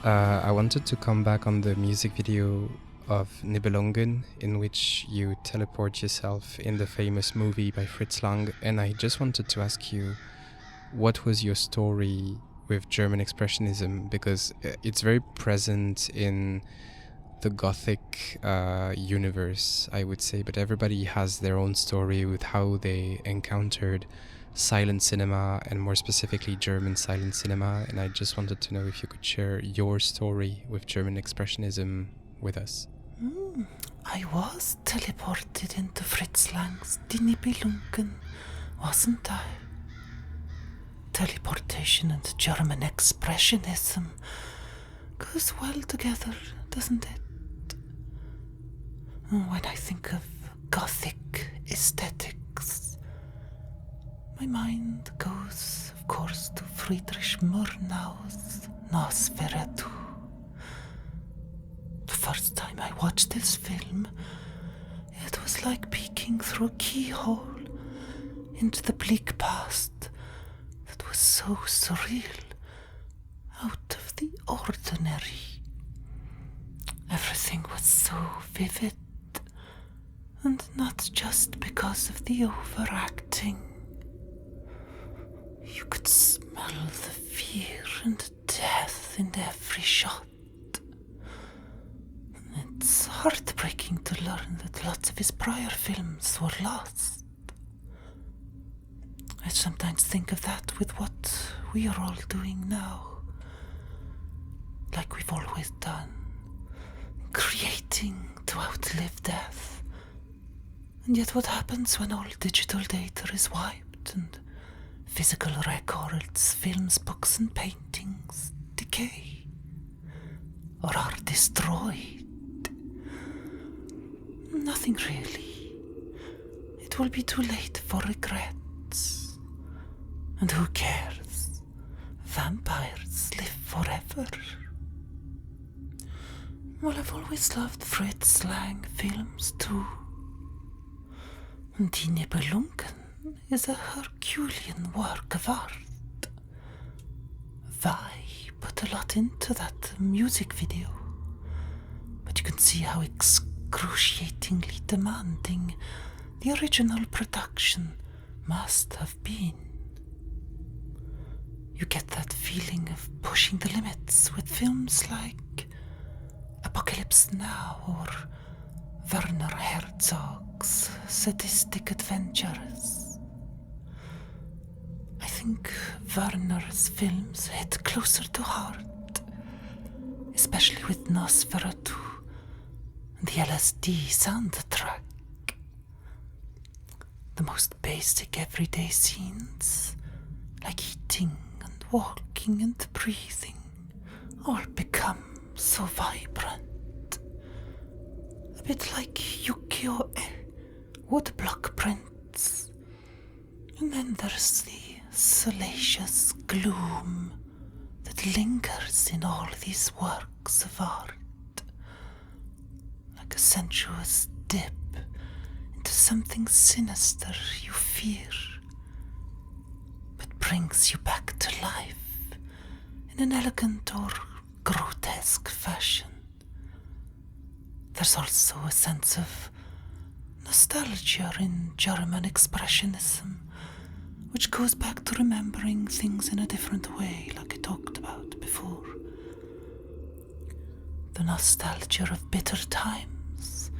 I wanted to come back on the music video of Nibelungen, in which you teleport yourself in the famous movie by Fritz Lang, and I just wanted to ask you, what was your story with German expressionism? Because it's very present in the Gothic universe, I would say, but everybody has their own story with how they encountered silent cinema, and more specifically German silent cinema, and I just wanted to know if you could share your story with German expressionism with us. I was teleported into Fritz Lang's Die Nibelungen, wasn't I? Teleportation and German expressionism goes well together, doesn't it? When I think of Gothic aesthetics, my mind goes, of course, to Friedrich Murnau's Nosferatu. The first time I watched this film, it was like peeking through a keyhole into the bleak past that was so surreal, out of the ordinary. Everything was so vivid, and not just because of the overacting. You could smell the fear and death in every shot. It's heartbreaking to learn that lots of his prior films were lost. I sometimes think of that with what we are all doing now, like we've always done, creating to outlive death. And yet what happens when all digital data is wiped and physical records, films, books and paintings decay or are destroyed? Nothing really. It will be too late for regrets. And who cares? Vampires live forever. Well, I've always loved Fritz Lang films too. Die Nibelungen is a Herculean work of art. Vi put a lot into that music video, but you can see how excruciatingly demanding the original production must have been. You get that feeling of pushing the limits with films like Apocalypse Now or Werner Herzog's Sadistic Adventures. I think Werner's films hit closer to heart, especially with Nosferatu and the LSD soundtrack. The most basic everyday scenes, like eating and walking and breathing, all become so vibrant. A bit like ukiyo-e, woodblock prints. And then there's the salacious gloom that lingers in all these works of art, like a sensuous dip into something sinister you fear, but brings you back to life in an elegant or grotesque fashion. There's also a sense of nostalgia in German expressionism, which goes back to remembering things in a different way, like I talked about before. The nostalgia of bitter times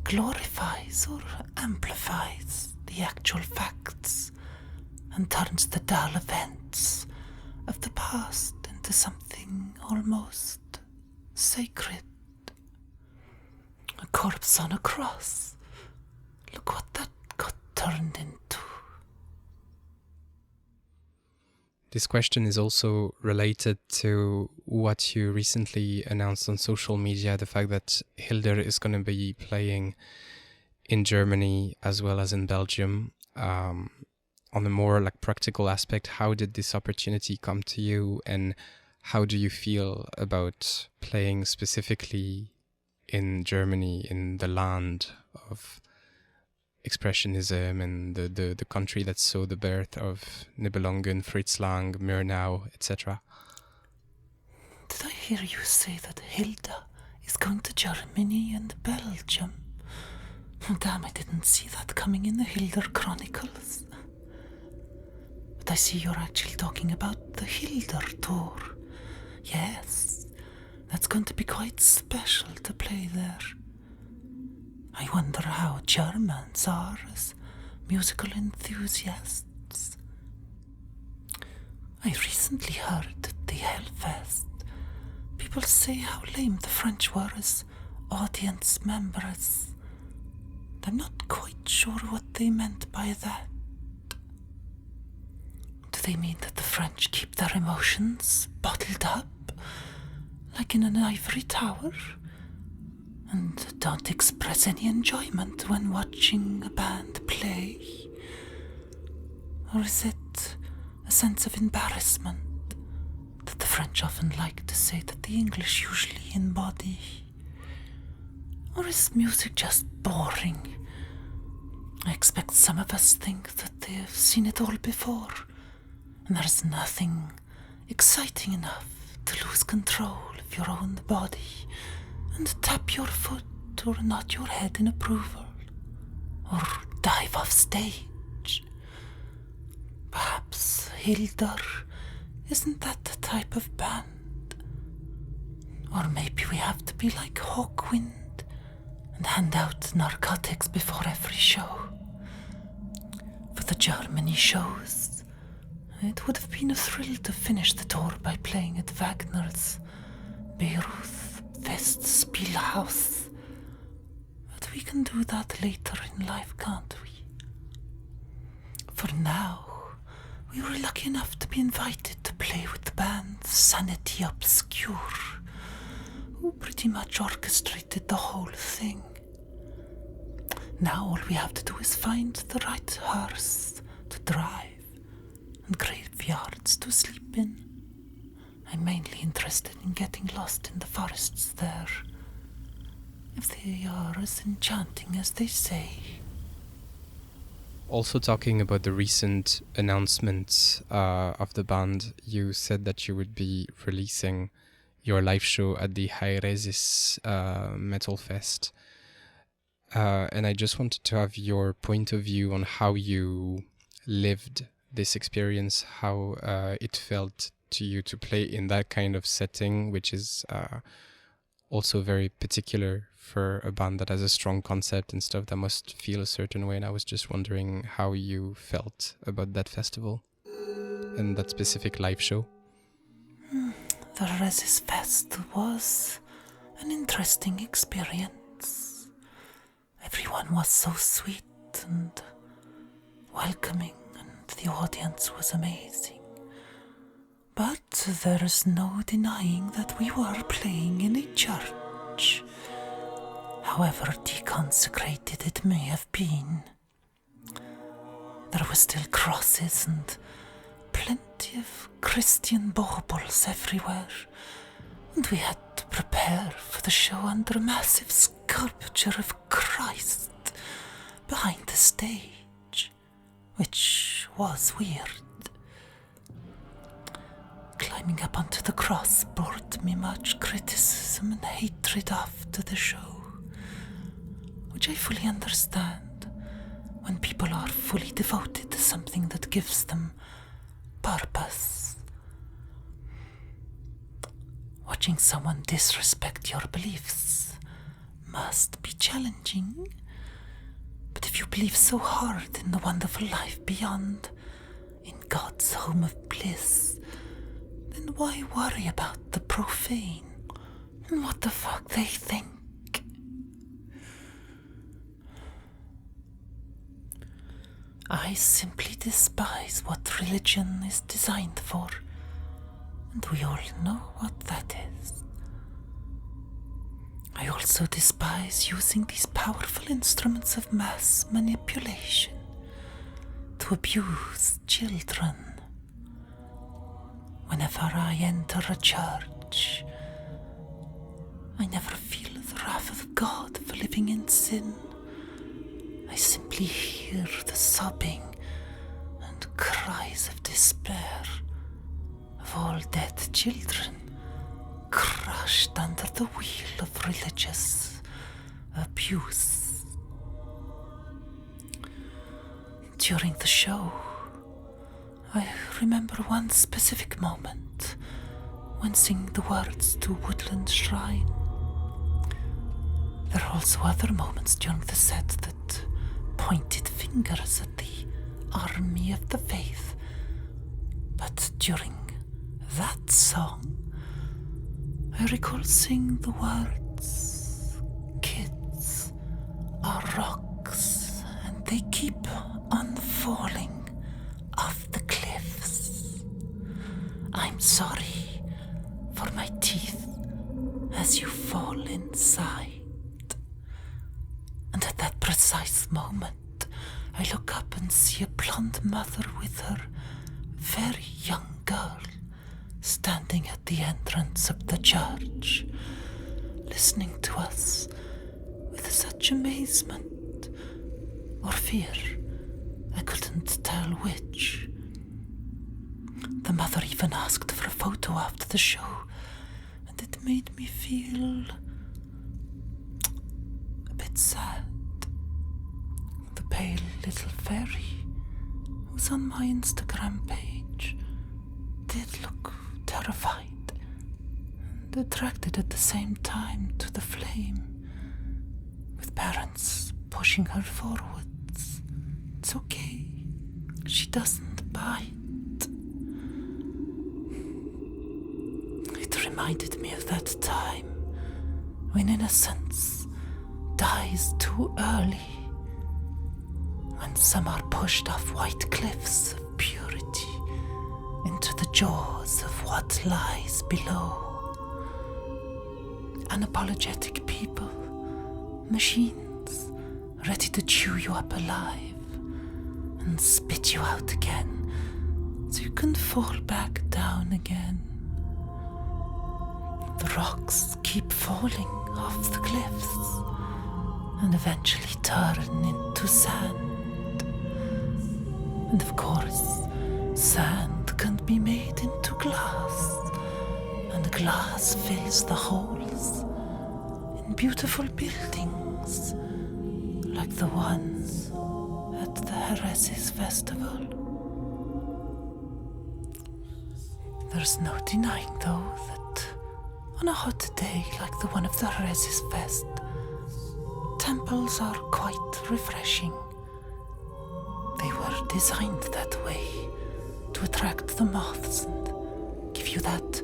glorifies or amplifies the actual facts and turns the dull events of the past into something almost sacred. A corpse on a cross. Look what that got turned into. This question is also related to what you recently announced on social media, the fact that Hyldr is going to be playing in Germany as well as in Belgium. On a more like practical aspect, how did this opportunity come to you, and how do you feel about playing specifically in Germany, in the land of expressionism and the country that saw the birth of Nibelungen, Fritz Lang, Murnau, etc.? Did I hear you say that Hyldr is going to Germany and Belgium? Damn, I didn't see that coming in the Hyldr Chronicles. But I see you're actually talking about the Hyldr tour. Yes, that's going to be quite special to play there. I wonder how Germans are as musical enthusiasts. I recently heard at the Hellfest people say how lame the French were as audience members. I'm not quite sure what they meant by that. Do they mean that the French keep their emotions bottled up, like in an ivory tower, and don't express any enjoyment when watching a band play? Or is it a sense of embarrassment that the French often like to say that the English usually embody? Or is music just boring? I expect some of us think that they've seen it all before, and there's nothing exciting enough to lose control of your own body and tap your foot or nod your head in approval, or dive off stage. Perhaps Hyldr isn't that the type of band? Or maybe we have to be like Hawkwind and hand out narcotics before every show. For the Germany shows, it would have been a thrill to finish the tour by playing at Wagner's Bayreuth Festspielhaus. But we can do that later in life, can't we? For now, we were lucky enough to be invited to play with the band Sanity Obscure, who pretty much orchestrated the whole thing. Now all we have to do is find the right hearse to drive and graveyards to sleep in. I'm mainly interested in getting lost in the forests there, if they are as enchanting as they say. Also talking about the recent announcements of the band, you said that you would be releasing your live show at the Haeresis Metal Fest. And I just wanted to have your point of view on how you lived this experience, how it felt to you to play in that kind of setting, which is also very particular for a band that has a strong concept and stuff that must feel a certain way. And I was just wondering how you felt about that festival and that specific live show. The Haeresis Fest was an interesting experience. Everyone was so sweet and welcoming, and the audience was amazing. But there is no denying that we were playing in a church, however deconsecrated it may have been. There were still crosses and plenty of Christian baubles everywhere, and we had to prepare for the show under a massive sculpture of Christ behind the stage, which was weird. Climbing up onto the cross brought me much criticism and hatred after the show, which I fully understand when people are fully devoted to something that gives them purpose. Watching someone disrespect your beliefs must be challenging, but if you believe so hard in the wonderful life beyond, in God's home of bliss, then why worry about the profane and what the fuck they think? I simply despise what religion is designed for, and we all know what that is. I also despise using these powerful instruments of mass manipulation to abuse children. Whenever I enter a church, I never feel the wrath of God for living in sin. I simply hear the sobbing and cries of despair of all dead children crushed under the wheel of religious abuse. During the show, I remember one specific moment when singing the words to Woodland Shrine. There are also other moments during the set that pointed fingers at the army of the faith. But during that song, I recall singing the words, "Kids are rocks and they keep on falling off the cliffs. I'm sorry for my teeth as you fall inside." And at that precise moment, I look up and see a blonde mother with her very young girl standing at the entrance of the church, listening to us with such amazement or fear, I couldn't tell which. The mother even asked for a photo after the show, and it made me feel a bit sad. The pale little fairy who's on my Instagram page did look terrified and attracted at the same time to the flame, with parents pushing her forwards. It's okay, she doesn't bite. It reminded me of that time when innocence dies too early, when some are pushed off white cliffs of purity into the jaws of what lies below. Unapologetic people, machines ready to chew you up alive and spit you out again so you can fall back down again. The rocks keep falling off the cliffs and eventually turn into sand. And of course, sand can be made into glass, and glass fills the holes in beautiful buildings like the ones at the Haeresis Festival. There's no denying, though, that on a hot day like the one of the Haeresis Fest, temples are quite refreshing. They were designed that way to attract the moths and give you that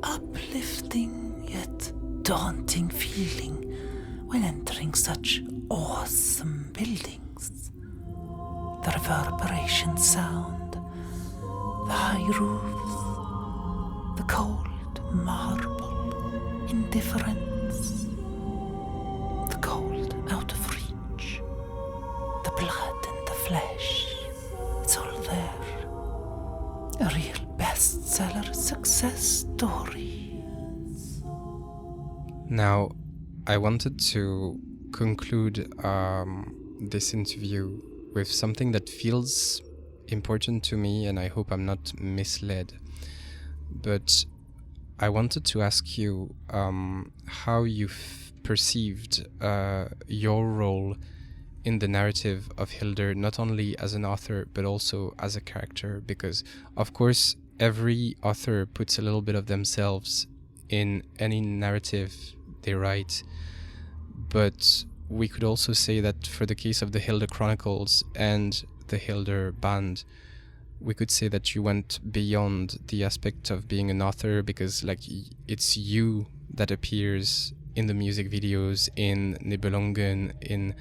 uplifting yet daunting feeling when entering such awesome buildings. The reverberation sound, the high roofs, the cold marble indifference, the cold out of reach, the blood and the flesh, it's all there. A real bestseller success story. Now, I wanted to conclude this interview with something that feels important to me, and I hope I'm not misled. But I wanted to ask you how you perceived your role in the narrative of Hyldr, not only as an author, but also as a character, because, of course, every author puts a little bit of themselves in any narrative they write. But we could also say that for the case of the Hyldr Chronicles and the Hyldr band, we could say that you went beyond the aspect of being an author, because like it's you that appears in the music videos, in Nibelungen, in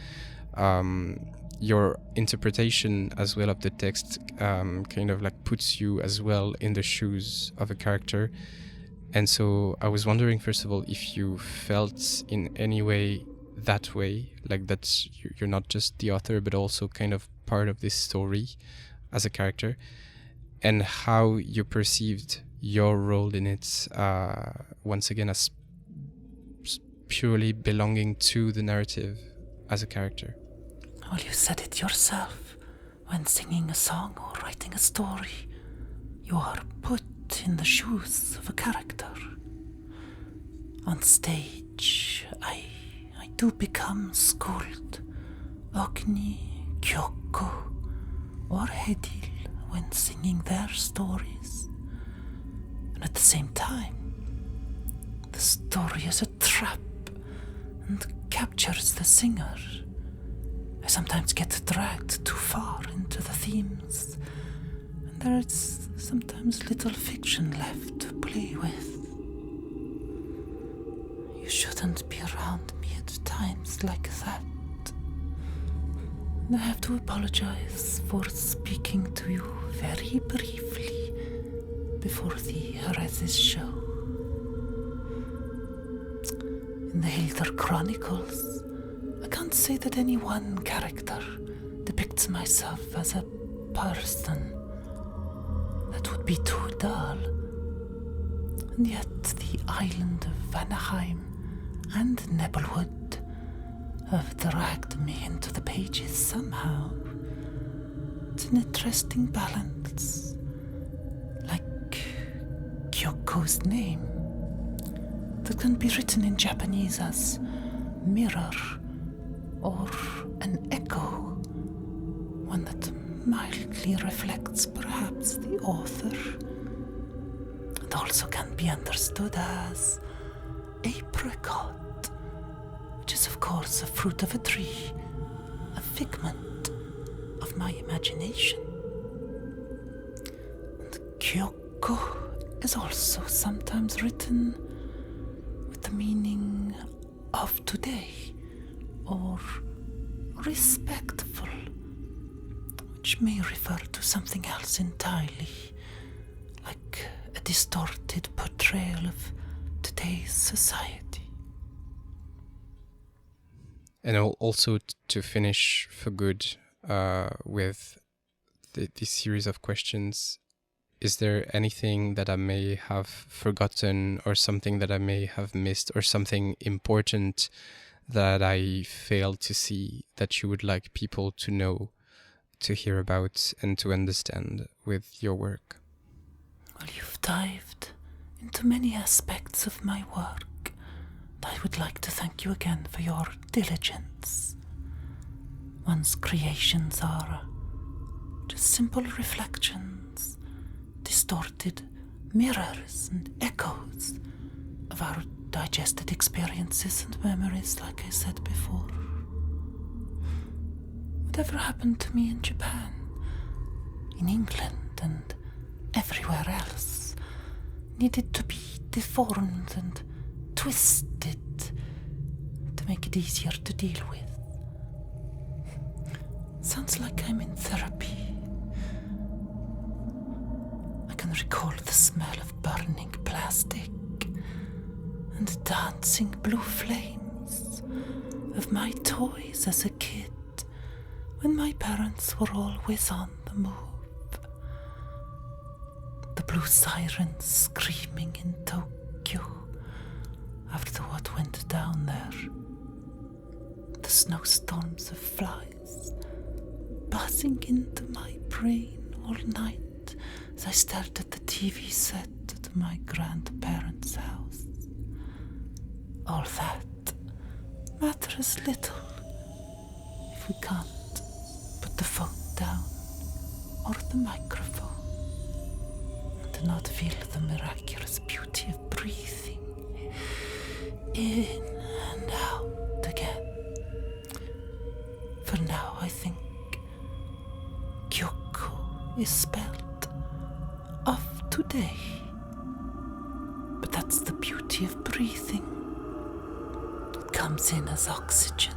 your interpretation as well of the text kind of like puts you as well in the shoes of a character. And so I was wondering, first of all, if you felt in any way that way, like that you're not just the author, but also kind of part of this story as a character, and how you perceived your role in it, once again, as purely belonging to the narrative as a character. Well, you said it yourself. When singing a song or writing a story, you are put in the shoes of a character. On stage, I do become schooled. Ogni, Kyoko, or Hyldr when singing their stories. And at the same time, the story is a trap and captures the singer. I sometimes get dragged too far into the themes, and there is sometimes little fiction left to play with. You shouldn't be around me at times like that. And I have to apologize for speaking to you very briefly before the Haeresis show. In the Hyldr Chronicles, I can't say that any one character depicts myself as a person. That would be too dull. And yet the island of Vanaheim and Nebelwood have dragged me into the pages somehow. It's an interesting balance. Like Kyoko's name, that can be written in Japanese as mirror or an echo, one that mildly reflects perhaps the author, and also can be understood as apricot, which is of course a fruit of a tree, a figment of my imagination. And Kyoko is also sometimes written with the meaning of today, or respectful, which may refer to something else entirely, like a distorted portrayal of today's society. And also to finish for good with this series of questions, is there anything that I may have forgotten, or something that I may have missed, or something important that I failed to see that you would like people to know, to hear about, and to understand with your work? Well, you've dived into many aspects of my work, and I would like to thank you again for your diligence. One's creations are just simple reflections, distorted mirrors and echoes of our digested experiences and memories, like I said before. Whatever happened to me in Japan, in England, and everywhere else needed to be deformed and twisted to make it easier to deal with. Sounds like I'm in therapy. I can recall the smell of burning plastic and dancing blue flames of my toys as a kid, when my parents were always on the move. The blue sirens screaming in Tokyo after what went down there. The snowstorms of flies buzzing into my brain all night as I stared at the TV set at my grandparents' house. All that matters little if we can't put the phone down or the microphone and not feel the miraculous beauty of breathing in and out again. For now, I think Kyoko is spelled of today, but that's the beauty of breathing. It comes in as oxygen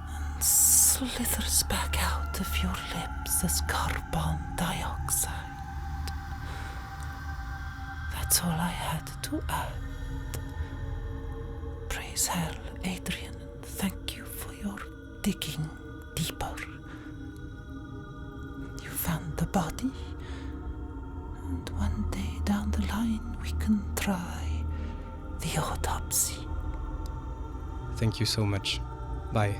and slithers back out of your lips as carbon dioxide. That's all I had to add. Praise hell, Adrien, and thank you for your digging deeper. You found the body, and one day down the line we can try the autopsy. Thank you so much. Bye.